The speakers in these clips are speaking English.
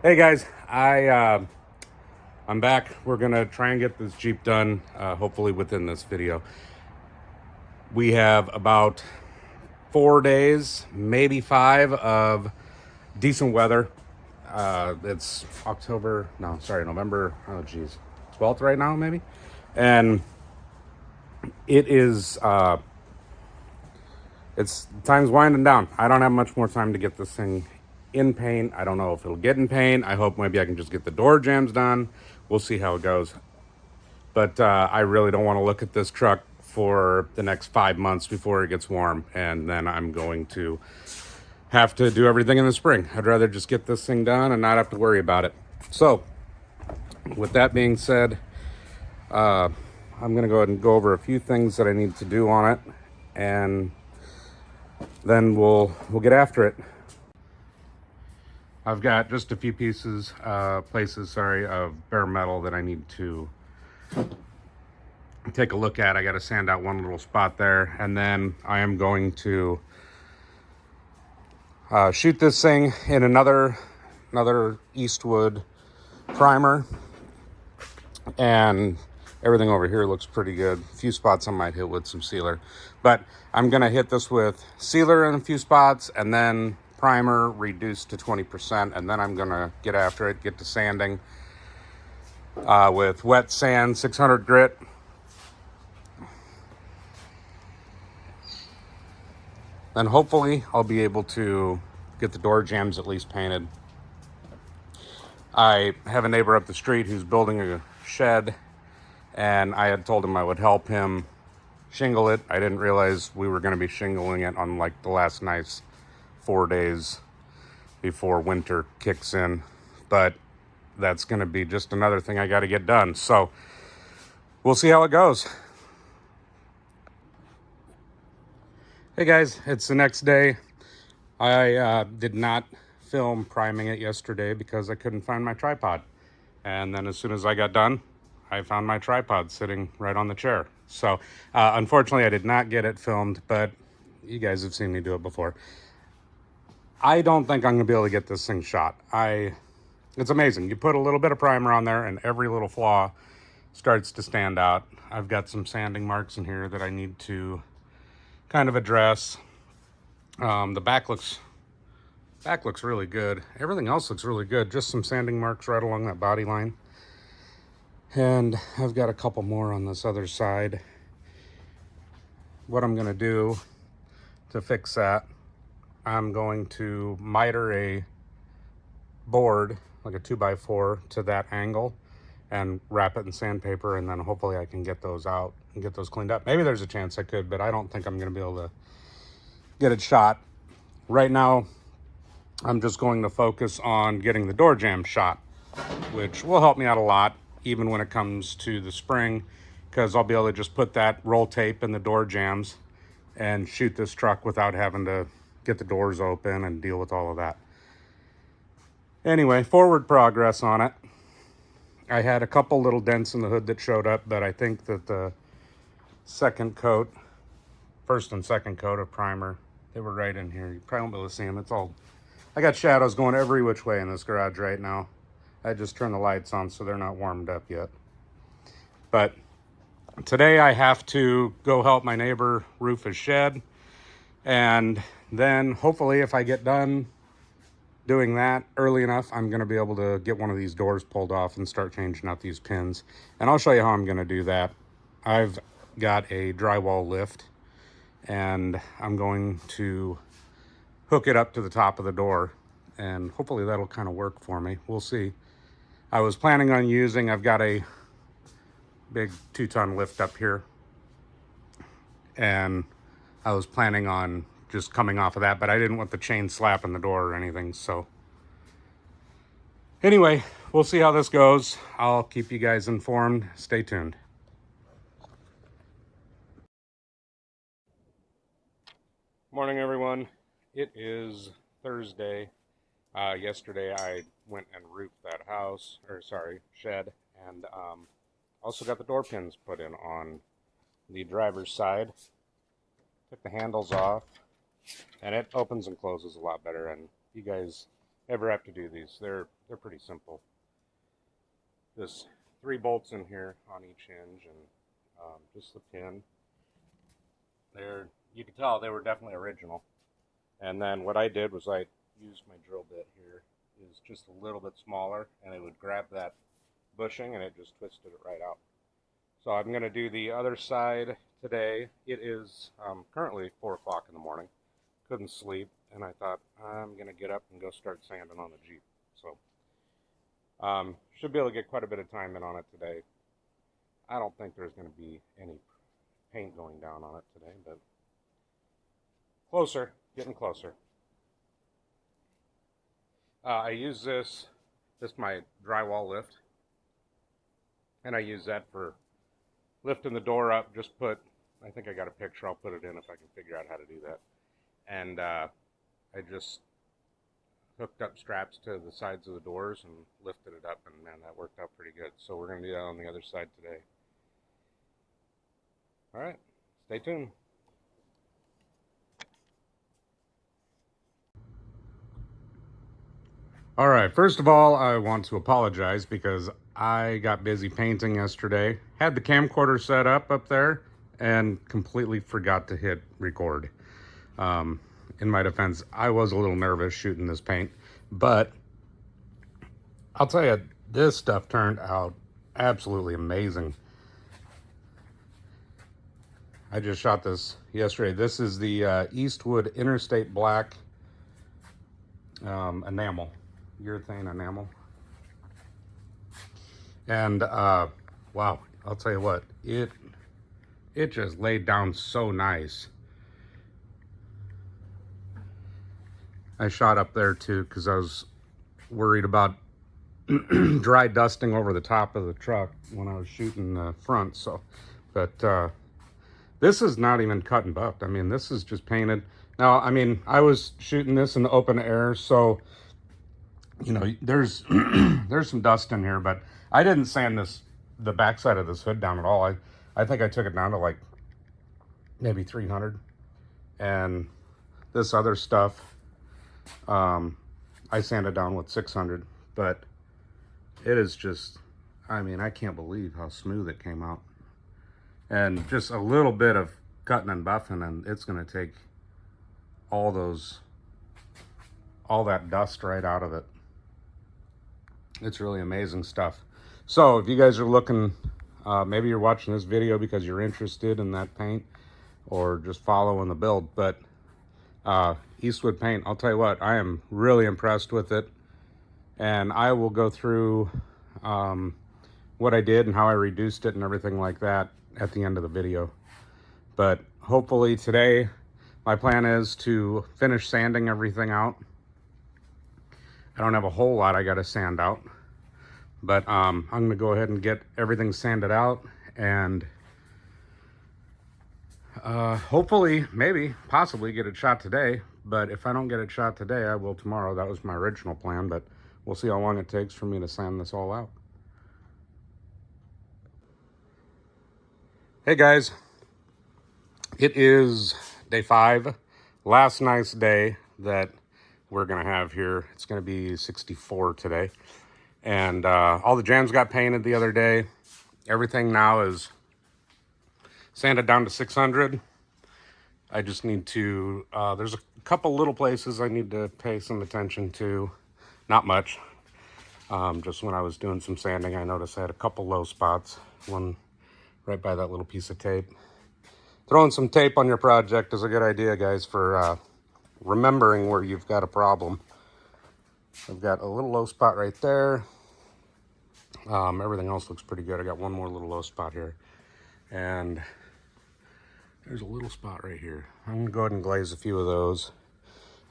Hey guys, I'm back. We're gonna try and get this Jeep done, hopefully within this video. We have about 4 days, maybe 5, of decent weather. It's October, no, sorry, November. Oh, geez, 12th right now, maybe, and it is. It's time's winding down. I don't have much more time to get this thing in paint. I don't know if it'll get in paint. I hope maybe I can just get the door jambs done. We'll see how it goes. But I really don't want to look at this truck for the next 5 months before it gets warm. And then I'm going to have to do everything in the spring. I'd rather just get this thing done and not have to worry about it. So with that being said, I'm going to go ahead and go over a few things that I need to do on it. And then we'll get after it. I've got just a few places of bare metal that I need to take a look at. I got to sand out one little spot there, and then I am going to shoot this thing in another Eastwood primer, and everything over here looks pretty good. A few spots I might hit with some sealer, but I'm gonna hit this with sealer in a few spots and then primer reduced to 20%, and then I'm gonna get after it, get to sanding with wet sand 600 grit. Then hopefully I'll be able to get the door jambs at least painted. I have a neighbor up the street who's building a shed, and I had told him I would help him shingle it. I didn't realize we were going to be shingling it on like the last nice 4 days before winter kicks in, but that's going to be just another thing I got to get done. So we'll see how it goes. Hey guys, it's the next day. I did not film priming it yesterday because I couldn't find my tripod. And then as soon as I got done, I found my tripod sitting right on the chair. So unfortunately, I did not get it filmed, but you guys have seen me do it before. I don't think I'm gonna be able to get this thing shot. It's amazing. You put a little bit of primer on there and every little flaw starts to stand out. I've got some sanding marks in here that I need to kind of address. The back looks really good. Everything else looks really good. Just some sanding marks right along that body line. And I've got a couple more on this other side. What I'm gonna do to fix that, I'm going to miter a board, like a 2x4, to that angle and wrap it in sandpaper, and then hopefully I can get those out and get those cleaned up. Maybe there's a chance I could, but I don't think I'm gonna be able to get it shot. Right now, I'm just going to focus on getting the door jamb shot, which will help me out a lot, even when it comes to the spring, because I'll be able to just put that roll tape in the door jambs and shoot this truck without having to get the doors open and deal with all of that. Anyway, forward progress on it. I had a couple little dents in the hood that showed up, but I think that the first and second coat of primer, they were right in here. You probably won't be able to see them. I got shadows going every which way in this garage right now. I just turned the lights on so they're not warmed up yet. But today I have to go help my neighbor roof his shed. And then hopefully if I get done doing that early enough, I'm gonna be able to get one of these doors pulled off and start changing out these pins. And I'll show you how I'm gonna do that. I've got a drywall lift and I'm going to hook it up to the top of the door, and hopefully that'll kind of work for me. We'll see. I was planning on I've got a big 2-ton lift up here, and I was planning on just coming off of that, but I didn't want the chain slapping the door or anything. So anyway, we'll see how this goes. I'll keep you guys informed. Stay tuned. Morning, everyone. It is Thursday. Yesterday I went and roofed that shed, and also got the door pins put in on the driver's side. Took the handles off, and it opens and closes a lot better. And you guys ever have to do these. They're pretty simple. Just 3 bolts in here on each hinge, and just the pin. You can tell they were definitely original. And then what I did was I used my drill bit here, is just a little bit smaller, and it would grab that bushing and it just twisted it right out. So I'm going to do the other side today. It is currently 4 o'clock in the morning. Couldn't sleep, and I thought I'm going to get up and go start sanding on the Jeep. So should be able to get quite a bit of time in on it today. I don't think there's going to be any paint going down on it today, but closer, getting closer. I use this my drywall lift, and I use that for lifting the door up. Just I think I got a picture, I'll put it in if I can figure out how to do that. And I just hooked up straps to the sides of the doors and lifted it up, and man, that worked out pretty good. So we're going to do that on the other side today. All right, stay tuned. All right, first of all, I want to apologize because I got busy painting yesterday. Had the camcorder set up there and completely forgot to hit record. In my defense, I was a little nervous shooting this paint, but I'll tell you, this stuff turned out absolutely amazing. I just shot this yesterday. This is the Eastwood Interstate Black Enamel. Urethane enamel. And wow, I'll tell you what, it just laid down so nice. I shot up there too because I was worried about dry dusting over the top of the truck when I was shooting the front. So, but this is not even cut and buffed. I mean, this is just painted. Now, I mean, I was shooting this in the open air, so you know, there's there's some dust in here, but I didn't sand the backside of this hood down at all. I think I took it down to like maybe 300, and this other stuff I sanded down with 600. But it is just, I mean, I can't believe how smooth it came out. And just a little bit of cutting and buffing, and it's going to take all that dust right out of it. It's really amazing stuff. So if you guys are looking, maybe you're watching this video because you're interested in that paint or just following the build, but Eastwood paint, I'll tell you what, I am really impressed with it, and I will go through what I did and how I reduced it and everything like that at the end of the video. But hopefully today, my plan is to finish sanding everything out. I don't have a whole lot I got to sand out, but I'm going to go ahead and get everything sanded out, and hopefully, maybe, possibly get it shot today. But if I don't get it shot today, I will tomorrow. That was my original plan, but we'll see how long it takes for me to sand this all out. Hey guys, it is day 5, last nice day that we're gonna have here. It's gonna be 64 today, and all the jams got painted the other day. Everything now is sanded down to 600. I just need to there's a couple little places I need to pay some attention to. Not much. Just when I was doing some sanding, I noticed I had a couple low spots. One right by that little piece of tape. Throwing some tape on your project is a good idea, guys, for remembering where you've got a problem. I've got a little low spot right there. Everything else looks pretty good. I got one more little low spot here, and there's a little spot right here. I'm gonna go ahead and glaze a few of those.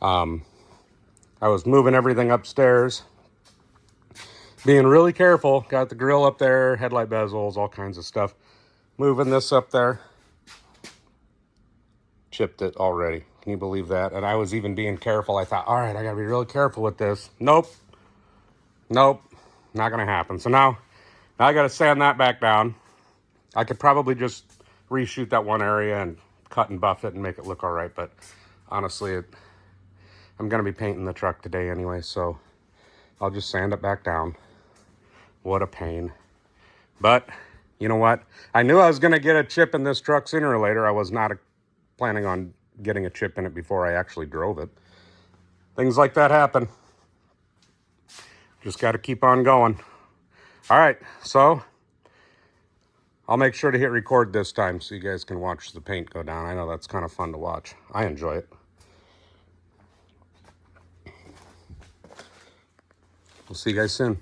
I was moving everything upstairs, being really careful. Got the grill up there, headlight bezels, all kinds of stuff. Moving this up there, chipped it already. Can you believe that? And I was even being careful. I thought, all right, I gotta be really careful with this. Nope, not gonna happen. So now I gotta sand that back down. I could probably just reshoot that one area and cut and buff it and make it look all right. But honestly, I'm gonna be painting the truck today anyway, so I'll just sand it back down. What a pain. But you know what? I knew I was going to get a chip in this truck sooner or later. I was not planning on getting a chip in it before I actually drove it. Things like that happen. Just got to keep on going. All right, so I'll make sure to hit record this time so you guys can watch the paint go down. I know that's kind of fun to watch. I enjoy it. We'll see you guys soon.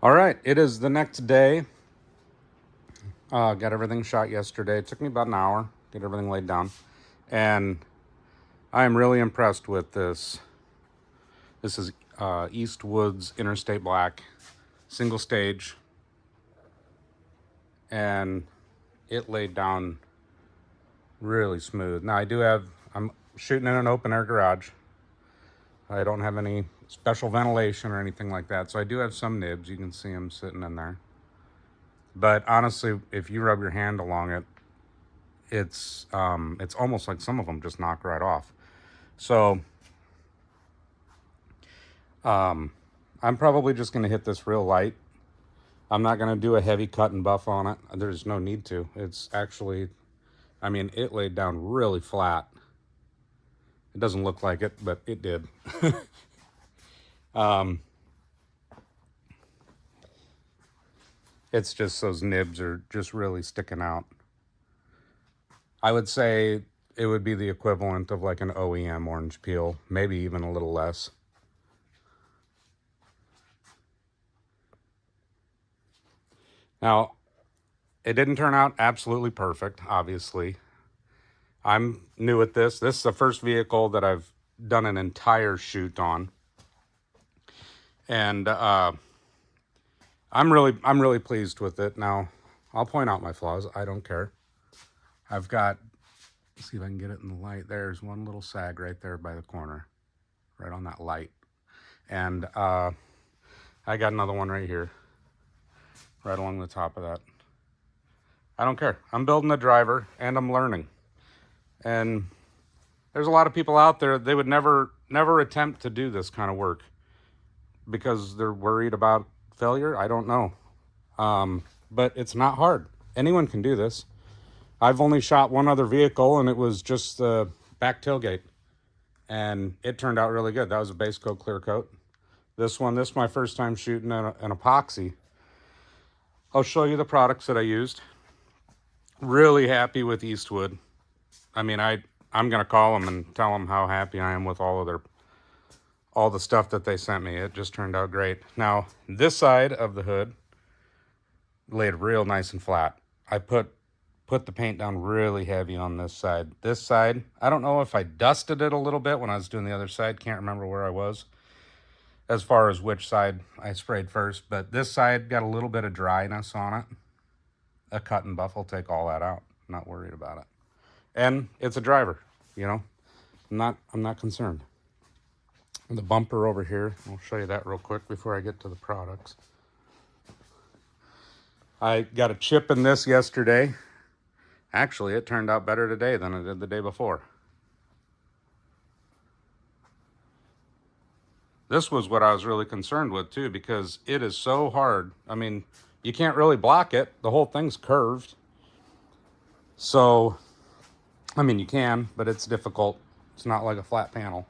All right, it is the next day. Got everything shot yesterday. It took me about an hour, get everything laid down. And I am really impressed with this. This is Eastwood's Interstate Black, single stage. And it laid down really smooth. Now I'm shooting in an open air garage. I don't have any special ventilation or anything like that. So I do have some nibs. You can see them sitting in there. But honestly, if you rub your hand along it, it's almost like some of them just knock right off. So I'm probably just going to hit this real light. I'm not going to do a heavy cut and buff on it. There's no need to. It's actually, I mean, it laid down really flat. It doesn't look like it, but it did. It's just those nibs are just really sticking out. I would say it would be the equivalent of like an OEM orange peel, maybe even a little less. Now, it didn't turn out absolutely perfect, obviously. I'm new at this. This is the first vehicle that I've done an entire shoot on. And I'm really pleased with it. Now, I'll point out my flaws. I don't care. I've got, let's see if I can get it in the light. There's one little sag right there by the corner, right on that light. And I got another one right here, right along the top of that. I don't care. I'm building a driver and I'm learning. And there's a lot of people out there, they would never attempt to do this kind of work because they're worried about failure. I don't know. But it's not hard. Anyone can do this. I've only shot one other vehicle and it was just the back tailgate. And it turned out really good. That was a base coat, clear coat. This is my first time shooting an epoxy. I'll show you the products that I used. Really happy with Eastwood. I mean, I'm going to call them and tell them how happy I am with all the stuff that they sent me. It just turned out great. Now, this side of the hood laid real nice and flat. I put the paint down really heavy on this side. This side, I don't know if I dusted it a little bit when I was doing the other side. Can't remember where I was as far as which side I sprayed first. But this side got a little bit of dryness on it. A cut and buff will take all that out. Not worried about it. And it's a driver, you know. I'm not concerned. The bumper over here, I'll show you that real quick before I get to the products. I got a chip in this yesterday. Actually, it turned out better today than it did the day before. This was what I was really concerned with too, because it is so hard. I mean, you can't really block it. The whole thing's curved. So, I mean, you can, but it's difficult. It's not like a flat panel.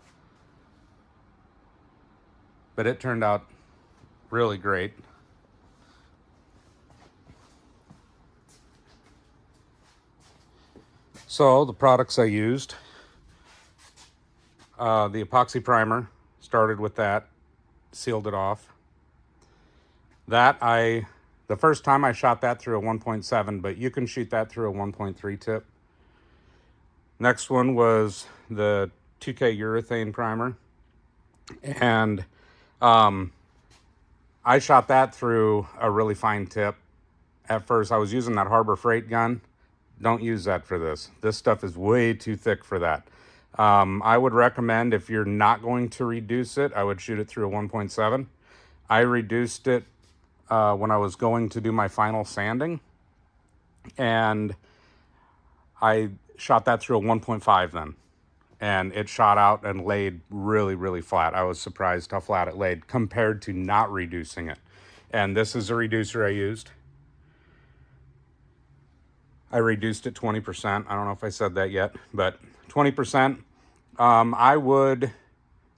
But it turned out really great. So the products I used, the epoxy primer, started with that, sealed it off. The first time I shot that through a 1.7, but you can shoot that through a 1.3 tip. Next one was the 2K urethane primer. And I shot that through a really fine tip. At first, I was using that Harbor Freight gun. Don't use that for this. This stuff is way too thick for that. I would recommend, if you're not going to reduce it, I would shoot it through a 1.7. I reduced it when I was going to do my final sanding. And I shot that through a 1.5 then. And it shot out and laid really, really flat. I was surprised how flat it laid compared to not reducing it. And this is a reducer I used. I reduced it 20%. I don't know if I said that yet, but 20%. I would,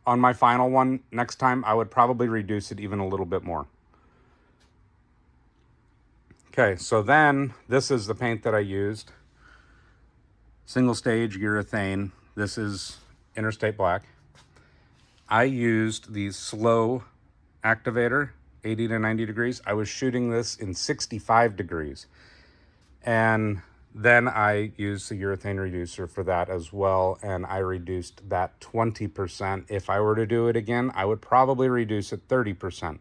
on my final one, next time, I would probably reduce it even a little bit more. Okay, so then this is the paint that I used. Single stage urethane. This is Interstate Black. I used the slow activator 80 to 90 degrees. I was shooting this in 65 degrees. And then I used the urethane reducer for that as well, and I reduced that 20%. If I were to do it again, I would probably reduce it 30%.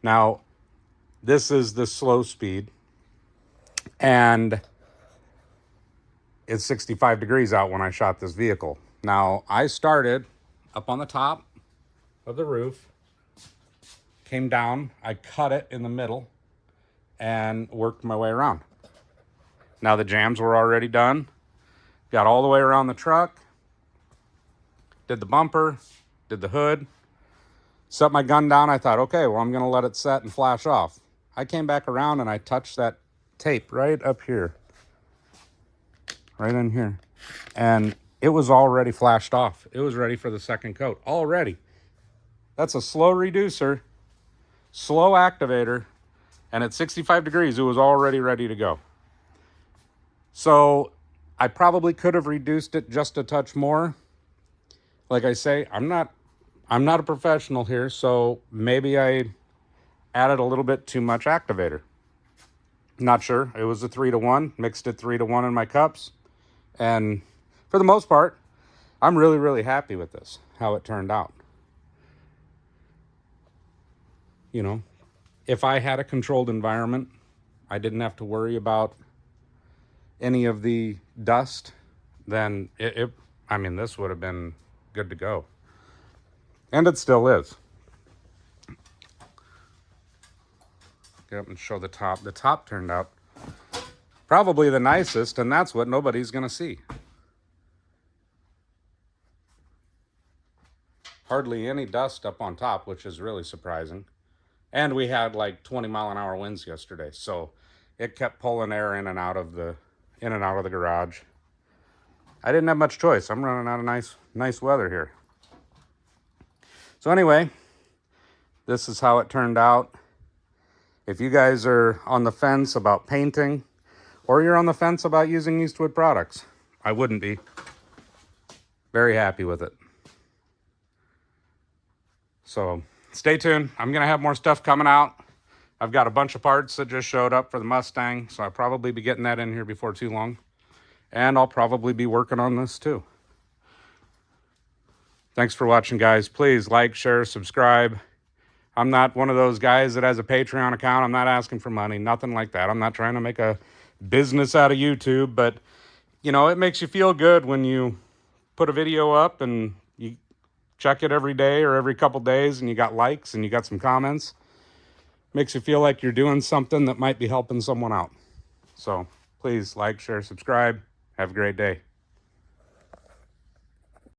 Now, this is the slow speed, and it's 65 degrees out when I shot this vehicle. Now, I started up on the top of the roof, came down, I cut it in the middle, and worked my way around. Now the jams were already done. Got all the way around the truck, did the bumper, did the hood, set my gun down. I thought, okay, well, I'm gonna let it set and flash off. I came back around and I touched that tape right up here, right in here. And it was already flashed off. It was ready for the second coat, already. That's a slow reducer, slow activator, and at 65 degrees, it was already ready to go. So I probably could have reduced it just a touch more. Like I say, I'm not a professional here, so maybe I added a little bit too much activator. Not sure. It was a 3-to-1, mixed it 3-to-1 in my cups. And for the most part, I'm really, really happy with this, how it turned out. You know, if I had a controlled environment, I didn't have to worry about any of the dust, then I mean, this would have been good to go. And it still is. Get up and show the top. The top turned out probably the nicest, and that's what nobody's gonna see. Hardly any dust up on top, which is really surprising. And we had like 20-mile-an-hour winds yesterday, so it kept pulling air in and out of the garage. I didn't have much choice. I'm running out of nice weather here. So anyway, this is how it turned out. If you guys are on the fence about painting, or you're on the fence about using Eastwood products, I wouldn't be. Very happy with it. So stay tuned. I'm gonna have more stuff coming out. I've got a bunch of parts that just showed up for the Mustang, so I'll probably be getting that in here before too long. And I'll probably be working on this too. Thanks for watching, guys. Please like, share, subscribe. I'm not one of those guys that has a Patreon account. I'm not asking for money, nothing like that. I'm not trying to make a business out of YouTube, but you know, it makes you feel good when you put a video up and you check it every day or every couple days and you got likes and you got some comments. Makes you feel like you're doing something that might be helping someone out. So please like, share, subscribe. Have a great day.